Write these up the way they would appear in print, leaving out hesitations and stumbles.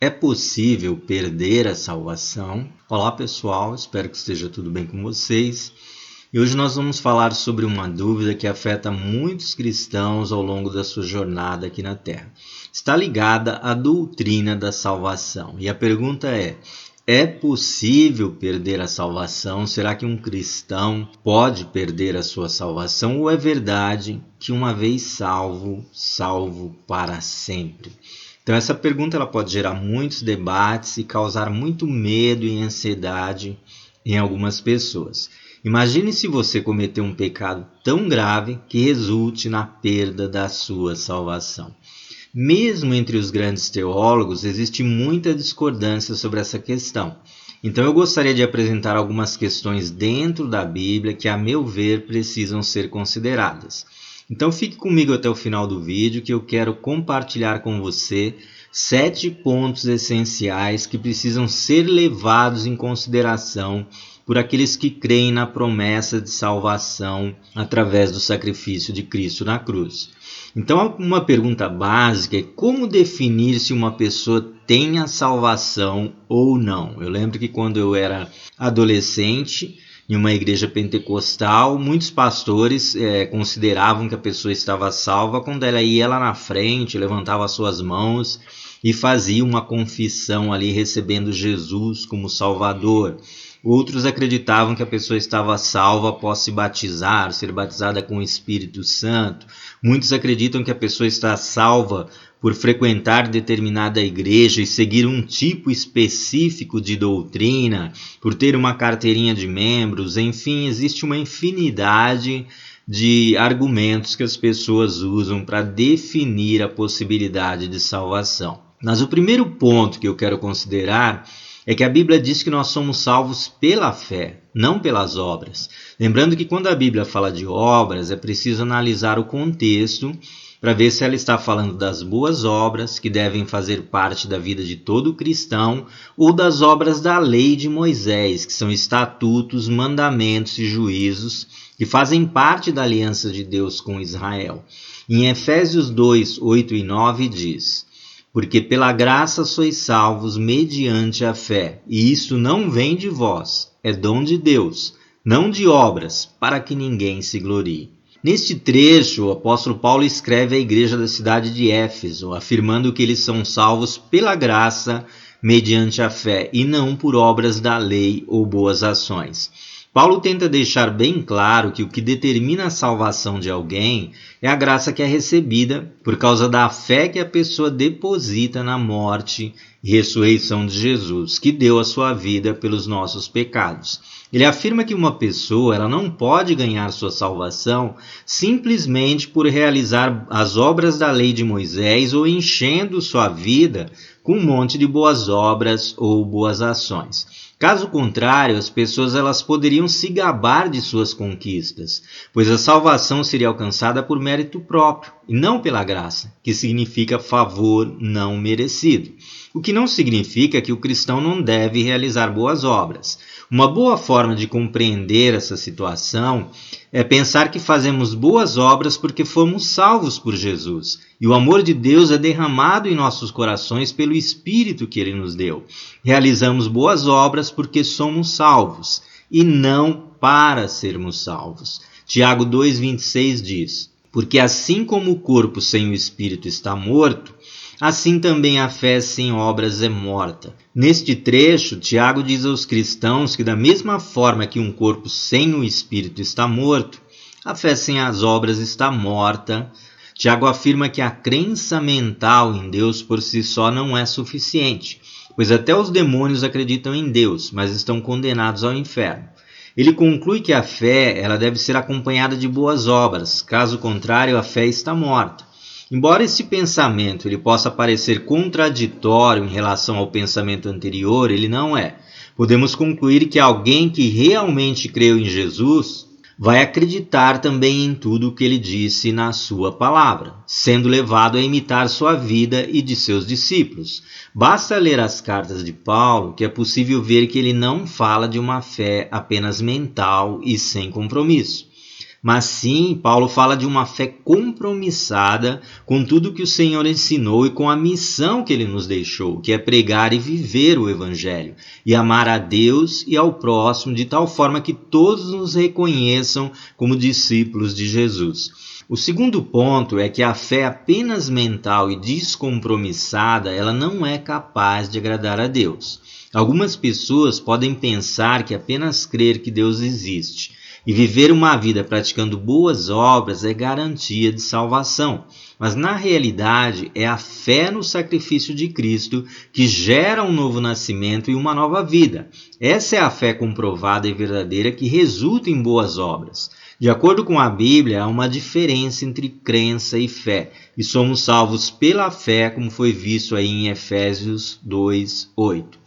É possível perder a salvação? Olá pessoal, espero que esteja tudo bem com vocês. E hoje nós vamos falar sobre uma dúvida que afeta muitos cristãos ao longo da sua jornada aqui na Terra. Está ligada à doutrina da salvação. E a pergunta é possível perder a salvação? Será que um cristão pode perder a sua salvação? Ou é verdade que uma vez salvo, salvo para sempre? Então essa pergunta ela pode gerar muitos debates e causar muito medo e ansiedade em algumas pessoas. Imagine se você cometer um pecado tão grave que resulte na perda da sua salvação. Mesmo entre os grandes teólogos, existe muita discordância sobre essa questão. Então eu gostaria de apresentar algumas questões dentro da Bíblia que, a meu ver, precisam ser consideradas. Então fique comigo até o final do vídeo que eu quero compartilhar com você 7 pontos essenciais que precisam ser levados em consideração por aqueles que creem na promessa de salvação através do sacrifício de Cristo na cruz. Então uma pergunta básica é como definir se uma pessoa tem a salvação ou não. Eu lembro que quando eu era adolescente, em uma igreja pentecostal, muitos pastores consideravam que a pessoa estava salva quando ela ia lá na frente, levantava suas mãos e fazia uma confissão ali, recebendo Jesus como Salvador. Outros acreditavam que a pessoa estava salva após se batizar, ser batizada com o Espírito Santo. Muitos acreditam que a pessoa está salva por frequentar determinada igreja e seguir um tipo específico de doutrina, por ter uma carteirinha de membros, enfim, existe uma infinidade de argumentos que as pessoas usam para definir a possibilidade de salvação. Mas o primeiro ponto que eu quero considerar é que a Bíblia diz que nós somos salvos pela fé, não pelas obras. Lembrando que quando a Bíblia fala de obras, é preciso analisar o contexto para ver se ela está falando das boas obras que devem fazer parte da vida de todo cristão ou das obras da lei de Moisés, que são estatutos, mandamentos e juízos que fazem parte da aliança de Deus com Israel. Em Efésios 2, 8 e 9 diz: porque pela graça sois salvos mediante a fé, e isso não vem de vós, é dom de Deus, não de obras, para que ninguém se glorie. Neste trecho, o apóstolo Paulo escreve à igreja da cidade de Éfeso, afirmando que eles são salvos pela graça mediante a fé, e não por obras da lei ou boas ações. Paulo tenta deixar bem claro que o que determina a salvação de alguém é a graça que é recebida por causa da fé que a pessoa deposita na morte e ressurreição de Jesus, que deu a sua vida pelos nossos pecados. Ele afirma que uma pessoa ela não pode ganhar sua salvação simplesmente por realizar as obras da lei de Moisés ou enchendo sua vida com um monte de boas obras ou boas ações. Caso contrário, as pessoas elas poderiam se gabar de suas conquistas, pois a salvação seria alcançada por mérito próprio e não pela graça, que significa favor não merecido. O que não significa que o cristão não deve realizar boas obras. Uma boa forma de compreender essa situação é pensar que fazemos boas obras porque fomos salvos por Jesus. E o amor de Deus é derramado em nossos corações pelo Espírito que Ele nos deu. Realizamos boas obras porque somos salvos e não para sermos salvos. Tiago 2,26 diz: porque assim como o corpo sem o Espírito está morto, assim também a fé sem obras é morta. Neste trecho, Tiago diz aos cristãos que da mesma forma que um corpo sem o Espírito está morto, a fé sem as obras está morta. Tiago afirma que a crença mental em Deus por si só não é suficiente, pois até os demônios acreditam em Deus, mas estão condenados ao inferno. Ele conclui que a fé ela deve ser acompanhada de boas obras, caso contrário a fé está morta. Embora esse pensamento ele possa parecer contraditório em relação ao pensamento anterior, ele não é. Podemos concluir que alguém que realmente creu em Jesus vai acreditar também em tudo o que ele disse na sua palavra, sendo levado a imitar sua vida e de seus discípulos. Basta ler as cartas de Paulo que é possível ver que ele não fala de uma fé apenas mental e sem compromisso. mas sim, Paulo fala de uma fé compromissada com tudo que o Senhor ensinou e com a missão que ele nos deixou, que é pregar e viver o Evangelho, e amar a Deus e ao próximo de tal forma que todos nos reconheçam como discípulos de Jesus. O segundo ponto é que a fé apenas mental e descompromissada, ela não é capaz de agradar a Deus. Algumas pessoas podem pensar que apenas crer que Deus existe e viver uma vida praticando boas obras é garantia de salvação. Mas na realidade é a fé no sacrifício de Cristo que gera um novo nascimento e uma nova vida. Essa é a fé comprovada e verdadeira que resulta em boas obras. De acordo com a Bíblia, há uma diferença entre crença e fé, e somos salvos pela fé, como foi visto aí em Efésios 2:8.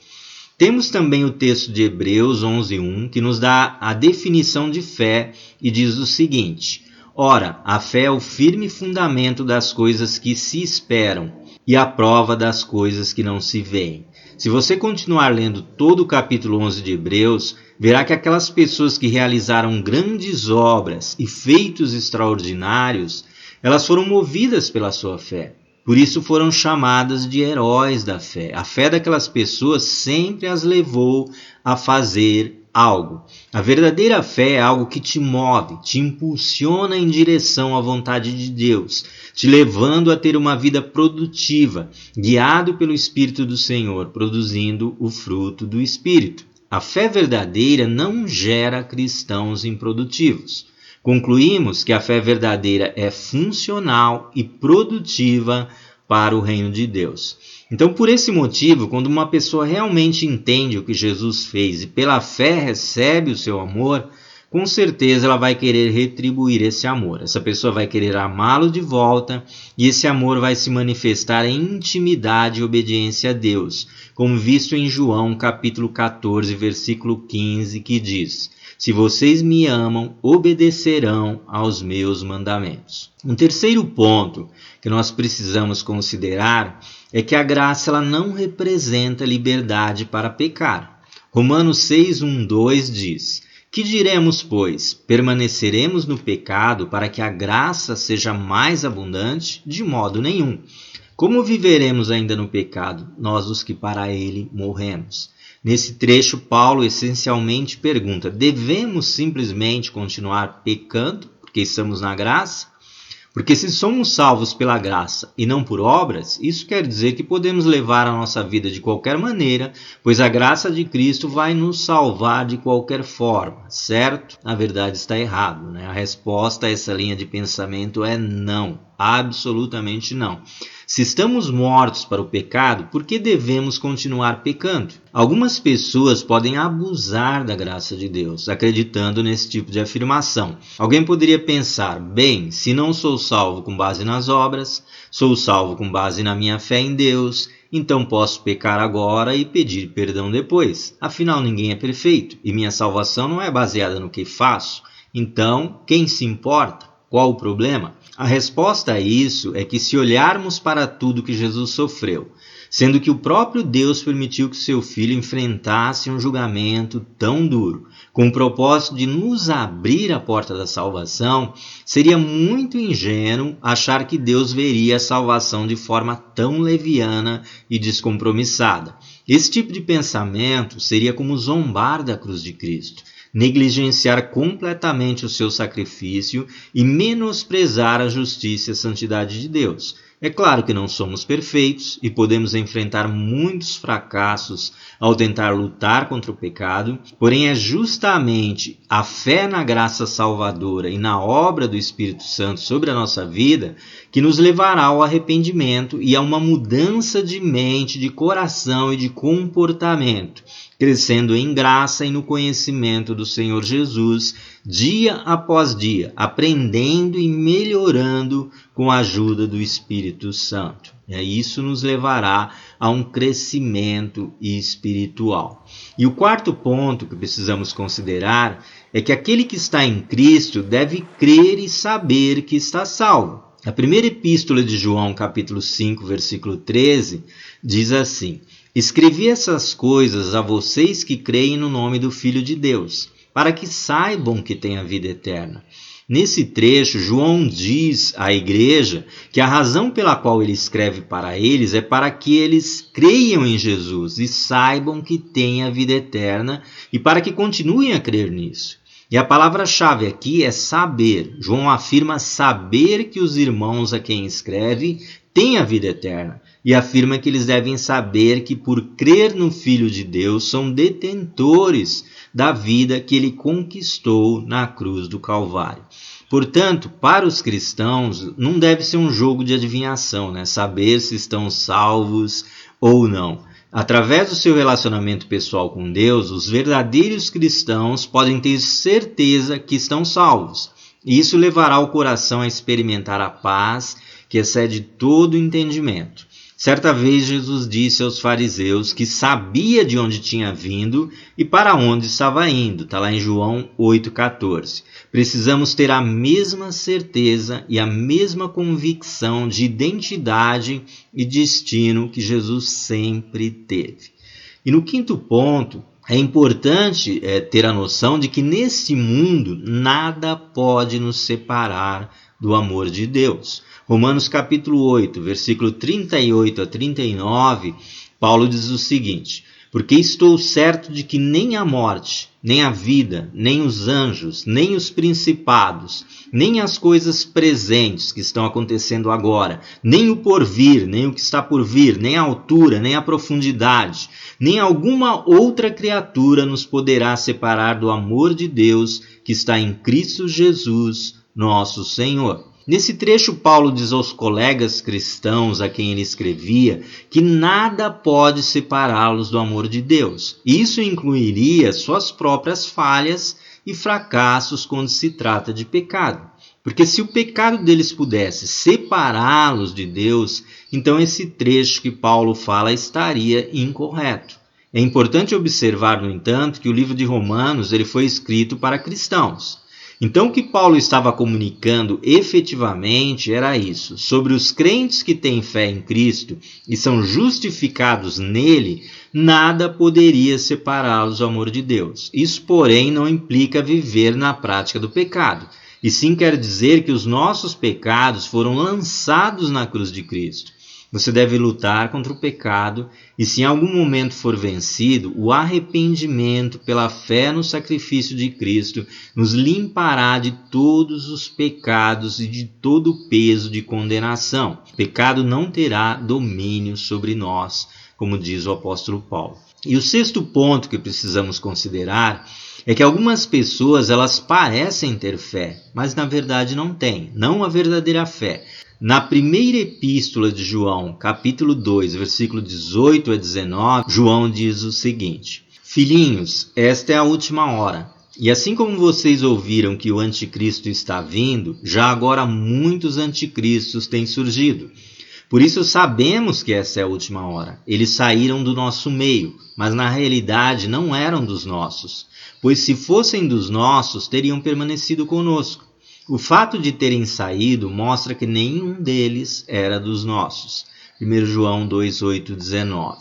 Temos também o texto de Hebreus 11:1, que nos dá a definição de fé e diz o seguinte: ora, a fé é o firme fundamento das coisas que se esperam e a prova das coisas que não se veem. Se você continuar lendo todo o capítulo 11 de Hebreus, verá que aquelas pessoas que realizaram grandes obras e feitos extraordinários, elas foram movidas pela sua fé. Por isso foram chamadas de heróis da fé. A fé daquelas pessoas sempre as levou a fazer algo. A verdadeira fé é algo que te move, te impulsiona em direção à vontade de Deus, te levando a ter uma vida produtiva, guiado pelo Espírito do Senhor, produzindo o fruto do Espírito. A fé verdadeira não gera cristãos improdutivos. Concluímos que a fé verdadeira é funcional e produtiva para o reino de Deus. Então, por esse motivo, quando uma pessoa realmente entende o que Jesus fez e pela fé recebe o seu amor, com certeza ela vai querer retribuir esse amor. Essa pessoa vai querer amá-lo de volta e esse amor vai se manifestar em intimidade e obediência a Deus, como visto em João capítulo 14, versículo 15, que diz: se vocês me amam, obedecerão aos meus mandamentos. Um terceiro ponto que nós precisamos considerar é que a graça ela não representa liberdade para pecar. Romanos 6:1-2 diz: que diremos, pois? Permaneceremos no pecado para que a graça seja mais abundante? De modo nenhum. Como viveremos ainda no pecado, nós os que para ele morremos? Nesse trecho, Paulo essencialmente pergunta: devemos simplesmente continuar pecando porque estamos na graça? Porque se somos salvos pela graça e não por obras, isso quer dizer que podemos levar a nossa vida de qualquer maneira, pois a graça de Cristo vai nos salvar de qualquer forma, certo? Na verdade está errado, né? A resposta a essa linha de pensamento é não, absolutamente não. Se estamos mortos para o pecado, por que devemos continuar pecando? Algumas pessoas podem abusar da graça de Deus, acreditando nesse tipo de afirmação. Alguém poderia pensar: bem, se não sou salvo com base nas obras, sou salvo com base na minha fé em Deus, então posso pecar agora e pedir perdão depois. Afinal, ninguém é perfeito e minha salvação não é baseada no que faço. Então, quem se importa? Qual o problema? A resposta a isso é que se olharmos para tudo que Jesus sofreu, sendo que o próprio Deus permitiu que seu Filho enfrentasse um julgamento tão duro, com o propósito de nos abrir a porta da salvação, seria muito ingênuo achar que Deus veria a salvação de forma tão leviana e descompromissada. Esse tipo de pensamento seria como zombar da cruz de Cristo, negligenciar completamente o seu sacrifício e menosprezar a justiça e a santidade de Deus. É claro que não somos perfeitos e podemos enfrentar muitos fracassos ao tentar lutar contra o pecado, porém é justamente a fé na graça salvadora e na obra do Espírito Santo sobre a nossa vida que nos levará ao arrependimento e a uma mudança de mente, de coração e de comportamento, crescendo em graça e no conhecimento do Senhor Jesus, dia após dia, aprendendo e melhorando com a ajuda do Espírito Santo. E isso nos levará a um crescimento espiritual. E o quarto ponto que precisamos considerar é que aquele que está em Cristo deve crer e saber que está salvo. A primeira epístola de João, capítulo 5, versículo 13, diz assim: escrevi essas coisas a vocês que creem no nome do Filho de Deus, para que saibam que têm a vida eterna. Nesse trecho, João diz à igreja que a razão pela qual ele escreve para eles é para que eles creiam em Jesus e saibam que têm a vida eterna e para que continuem a crer nisso. E a palavra-chave aqui é saber. João afirma saber que os irmãos a quem escreve têm a vida eterna e afirma que eles devem saber que por crer no Filho de Deus são detentores da vida que ele conquistou na cruz do Calvário. Portanto, para os cristãos, não deve ser um jogo de adivinhação, né? Saber se estão salvos ou não. Através do seu relacionamento pessoal com Deus, os verdadeiros cristãos podem ter certeza que estão salvos. E isso levará o coração a experimentar a paz que excede todo entendimento. Certa vez Jesus disse aos fariseus que sabia de onde tinha vindo e para onde estava indo. Está lá em João 8,14. Precisamos ter a mesma certeza e a mesma convicção de identidade e destino que Jesus sempre teve. E no quinto ponto, é importante ter a noção de que nesse mundo nada pode nos separar do amor de Deus. Romanos capítulo 8, versículo 38 a 39, Paulo diz o seguinte: porque estou certo de que nem a morte, nem a vida, nem os anjos, nem os principados, nem as coisas presentes que estão acontecendo agora, nem o porvir, nem o que está por vir, nem a altura, nem a profundidade, nem alguma outra criatura nos poderá separar do amor de Deus que está em Cristo Jesus, nosso Senhor. Nesse trecho, Paulo diz aos colegas cristãos a quem ele escrevia que nada pode separá-los do amor de Deus. Isso incluiria suas próprias falhas e fracassos quando se trata de pecado. Porque se o pecado deles pudesse separá-los de Deus, então esse trecho que Paulo fala estaria incorreto. É importante observar, no entanto, que o livro de Romanos ele foi escrito para cristãos. Então o que Paulo estava comunicando efetivamente era isso: sobre os crentes que têm fé em Cristo e são justificados nele, nada poderia separá-los do amor de Deus. Isso, porém, não implica viver na prática do pecado, e sim quer dizer que os nossos pecados foram lançados na cruz de Cristo. Você deve lutar contra o pecado e, se em algum momento for vencido, o arrependimento pela fé no sacrifício de Cristo nos limpará de todos os pecados e de todo o peso de condenação. O pecado não terá domínio sobre nós, como diz o apóstolo Paulo. E o sexto ponto que precisamos considerar é que algumas pessoas elas parecem ter fé, mas na verdade não têm, não a verdadeira fé. Na primeira epístola de João, capítulo 2, versículo 18 a 19, João diz o seguinte: filhinhos, esta é a última hora. E assim como vocês ouviram que o anticristo está vindo, já agora muitos anticristos têm surgido. Por isso sabemos que essa é a última hora. Eles saíram do nosso meio, mas na realidade não eram dos nossos. Pois se fossem dos nossos, teriam permanecido conosco. O fato de terem saído mostra que nenhum deles era dos nossos. 1 João 2:8-19.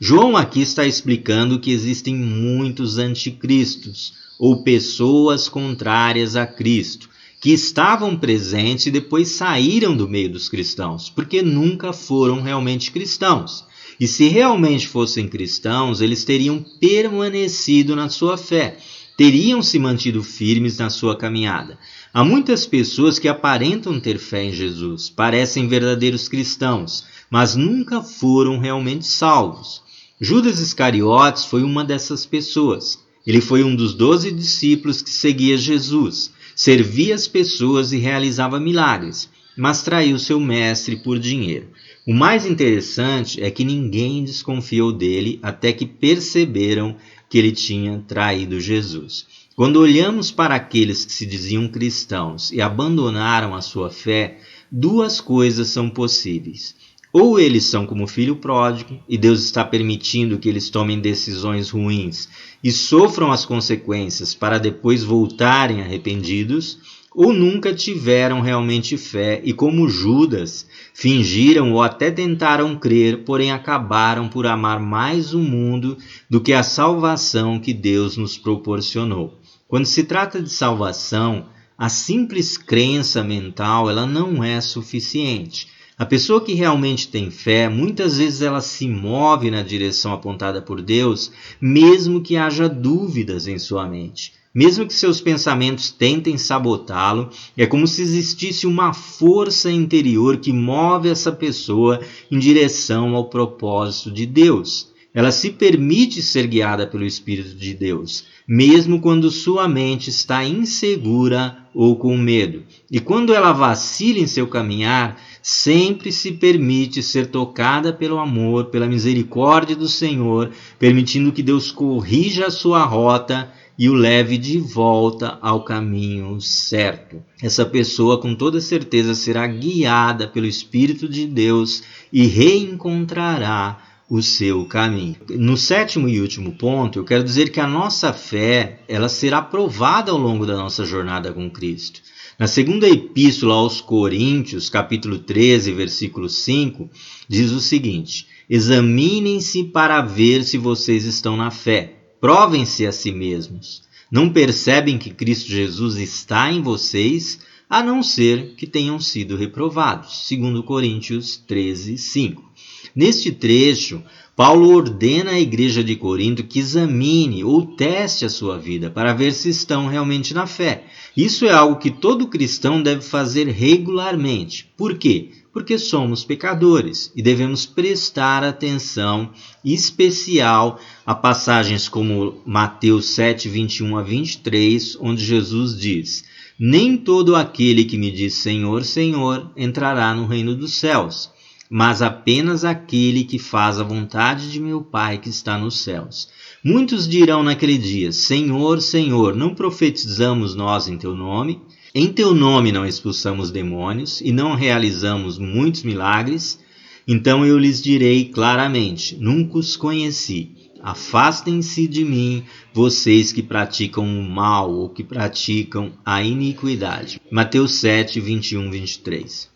João aqui está explicando que existem muitos anticristos, ou pessoas contrárias a Cristo, que estavam presentes e depois saíram do meio dos cristãos, porque nunca foram realmente cristãos. E se realmente fossem cristãos, eles teriam permanecido na sua fé, teriam se mantido firmes na sua caminhada. Há muitas pessoas que aparentam ter fé em Jesus, parecem verdadeiros cristãos, mas nunca foram realmente salvos. Judas Iscariotes foi uma dessas pessoas. Ele foi um dos 12 discípulos que seguia Jesus, servia as pessoas e realizava milagres, mas traiu seu mestre por dinheiro. O mais interessante é que ninguém desconfiou dele até que perceberam que ele tinha traído Jesus. Quando olhamos para aqueles que se diziam cristãos e abandonaram a sua fé, duas coisas são possíveis. Ou eles são como o filho pródigo, e Deus está permitindo que eles tomem decisões ruins e sofram as consequências para depois voltarem arrependidos, ou nunca tiveram realmente fé e, como Judas, fingiram ou até tentaram crer, porém acabaram por amar mais o mundo do que a salvação que Deus nos proporcionou. Quando se trata de salvação, a simples crença mental, ela não é suficiente. A pessoa que realmente tem fé, muitas vezes ela se move na direção apontada por Deus, mesmo que haja dúvidas em sua mente. Mesmo que seus pensamentos tentem sabotá-lo, é como se existisse uma força interior que move essa pessoa em direção ao propósito de Deus. Ela se permite ser guiada pelo Espírito de Deus, mesmo quando sua mente está insegura ou com medo. E quando ela vacila em seu caminhar, sempre se permite ser tocada pelo amor, pela misericórdia do Senhor, permitindo que Deus corrija a sua rota e o leve de volta ao caminho certo. Essa pessoa com toda certeza será guiada pelo Espírito de Deus e reencontrará o seu caminho. No sétimo e último ponto, eu quero dizer que a nossa fé, ela será provada ao longo da nossa jornada com Cristo. Na segunda epístola aos Coríntios, capítulo 13, versículo 5, diz o seguinte: examinem-se para ver se vocês estão na fé. Provem-se a si mesmos. Não percebem que Cristo Jesus está em vocês, a não ser que tenham sido reprovados. 2 Coríntios 13, 5. Neste trecho, Paulo ordena à igreja de Corinto que examine ou teste a sua vida para ver se estão realmente na fé. Isso é algo que todo cristão deve fazer regularmente. Por quê? Porque somos pecadores e devemos prestar atenção especial a passagens como Mateus 7, 21 a 23, onde Jesus diz: nem todo aquele que me diz Senhor, Senhor, entrará no reino dos céus, mas apenas aquele que faz a vontade de meu Pai que está nos céus. Muitos dirão naquele dia: Senhor, Senhor, não profetizamos nós em teu nome? Em teu nome não expulsamos demônios e não realizamos muitos milagres? Então eu lhes direi claramente: nunca os conheci. Afastem-se de mim, vocês que praticam o mal ou que praticam a iniquidade. Mateus 7, 21, 23.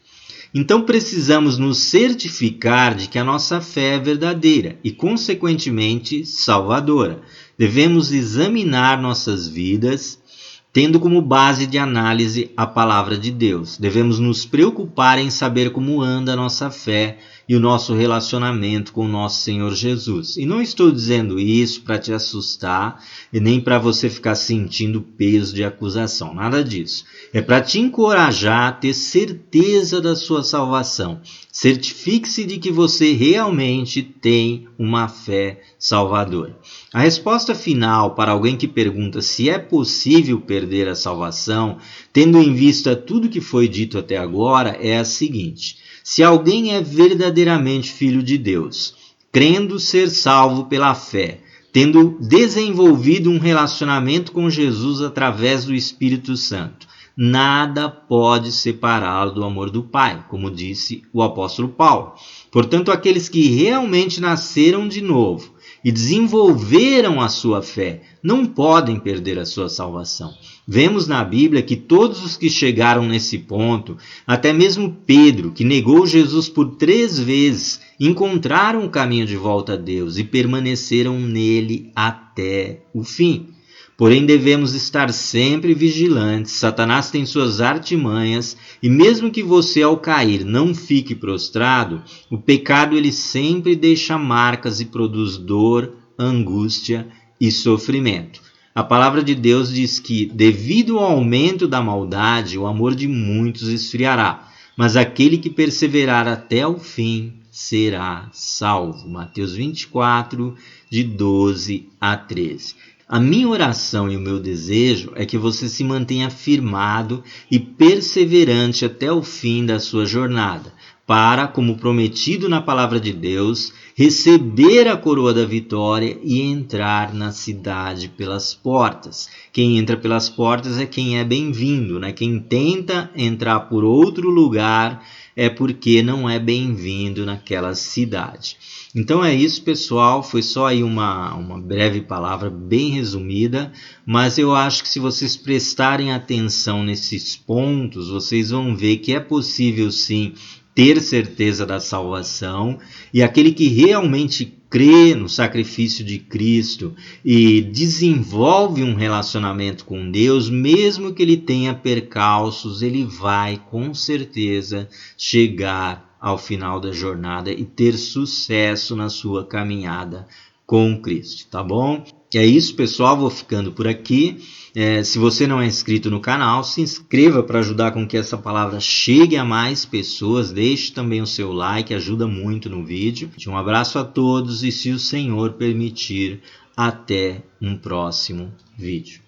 Então precisamos nos certificar de que a nossa fé é verdadeira e, consequentemente, salvadora. Devemos examinar nossas vidas, tendo como base de análise a palavra de Deus. Devemos nos preocupar em saber como anda a nossa fé e o nosso relacionamento com o nosso Senhor Jesus. E não estou dizendo isso para te assustar e nem para você ficar sentindo peso de acusação, nada disso. É para te encorajar a ter certeza da sua salvação. Certifique-se de que você realmente tem uma fé salvadora. A resposta final para alguém que pergunta se é possível perder a salvação, tendo em vista tudo que foi dito até agora, é a seguinte: se alguém é verdadeiramente filho de Deus, crendo ser salvo pela fé, tendo desenvolvido um relacionamento com Jesus através do Espírito Santo, nada pode separá-lo do amor do Pai, como disse o apóstolo Paulo. Portanto, aqueles que realmente nasceram de novo e desenvolveram a sua fé não podem perder a sua salvação. Vemos na Bíblia que todos os que chegaram nesse ponto, até mesmo Pedro, que negou Jesus por 3 vezes, encontraram o caminho de volta a Deus e permaneceram nele até o fim. Porém, devemos estar sempre vigilantes. Satanás tem suas artimanhas e mesmo que você ao cair não fique prostrado, o pecado ele sempre deixa marcas e produz dor, angústia e sofrimento. A palavra de Deus diz que, devido ao aumento da maldade, o amor de muitos esfriará, mas aquele que perseverar até o fim será salvo. Mateus 24, de 12 a 13. A minha oração e o meu desejo é que você se mantenha firmado e perseverante até o fim da sua jornada, para, como prometido na palavra de Deus, receber a coroa da vitória e entrar na cidade pelas portas. Quem entra pelas portas é quem é bem-vindo, né? Quem tenta entrar por outro lugar é porque não é bem-vindo naquela cidade. Então é isso, pessoal. Foi só aí uma breve palavra bem resumida, mas eu acho que se vocês prestarem atenção nesses pontos, vocês vão ver que é possível sim ter certeza da salvação, e aquele que realmente crê no sacrifício de Cristo e desenvolve um relacionamento com Deus, mesmo que ele tenha percalços, ele vai com certeza chegar ao final da jornada e ter sucesso na sua caminhada com Cristo, tá bom? É isso, pessoal, vou ficando por aqui. Se você não é inscrito no canal, se inscreva para ajudar com que essa palavra chegue a mais pessoas. Deixe também o seu like, ajuda muito no vídeo. Um abraço a todos e, se o Senhor permitir, até um próximo vídeo.